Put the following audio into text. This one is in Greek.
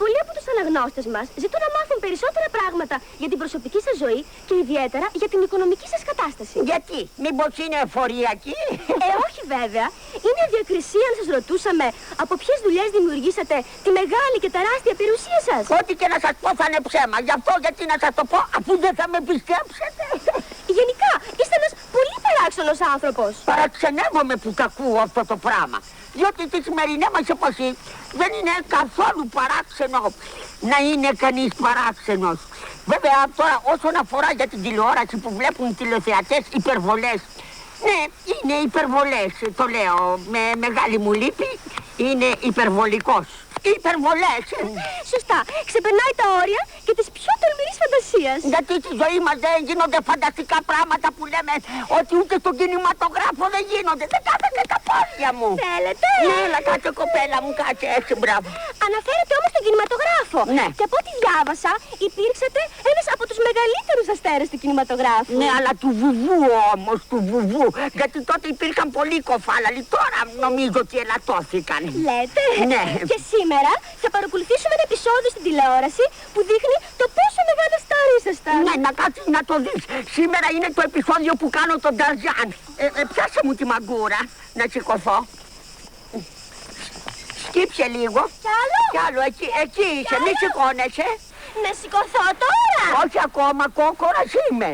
Πολλοί από τους αναγνώστες μας ζητούν να μάθουν περισσότερα πράγματα για την προσωπική σας ζωή και ιδιαίτερα για την οικονομική σας κατάσταση. Γιατί, μήπως είναι εφοριακή? Όχι βέβαια. Είναι διακρισία αν σας ρωτούσαμε από ποιες δουλειές δημιουργήσατε τη μεγάλη και τεράστια περιουσία σας. Ό,τι και να σας πω θα είναι ψέμα. Γι' αυτό γιατί να σας το πω, αφού δεν θα με πιστέψετε. Γενικά, είστε ένας πολύ παράξενος άνθρωπος. Παραξενεύομαι που τα ακούω αυτό το πράγμα. Διότι τη σημερινή μας εποχή δεν είναι καθόλου παράξενο να είναι κανείς παράξενος. Βέβαια τώρα όσον αφορά για την τηλεόραση που βλέπουν οι τηλεθεατές υπερβολές. Ναι, είναι υπερβολές, το λέω με μεγάλη μου λύπη, είναι υπερβολικός. Υπερβολές. Σωστά. Ξεπερνάει τα όρια και της πιο τολμηρής φαντασίας. Γιατί στη ζωή μας δεν γίνονται φανταστικά πράγματα που λέμε ότι ούτε στον κινηματογράφο δεν γίνονται. Δεν κάθεται τα πόδια μου. Θέλετε? Ναι, αλλά κάτσε κοπέλα μου, κάτσε έτσι, μπράβο. Αναφέρεται όμως τον κινηματογράφο. Ναι. Και από ό,τι διάβασα, υπήρξατε ένας από τους μεγαλύτερους αστέρες του κινηματογράφου. Ναι, αλλά του βουβού όμως, του βουβού. Γιατί τότε υπήρχαν πολλοί κοφάλαλοι. Τώρα νομίζω ότι ελαττώθηκαν. Λέτε? Ναι. Και σήμερα θα παρακολουθήσουμε ένα επεισόδιο στην τηλεόραση που δείχνει το πόσο μεγάλο στάρ ήσασταν. Ναι, να κάτσεις να το δεις. Σήμερα είναι το επεισόδιο που κάνω τον Ταρζάν. Πιάσε μου τη μαγκούρα, να σηκωθώ. Σκύψε λίγο. Κι άλλο? Κι άλλο, εκεί είσαι, μη σηκώνεσαι. Να σηκωθώ τώρα? Όχι ακόμα, κόκορας είμαι.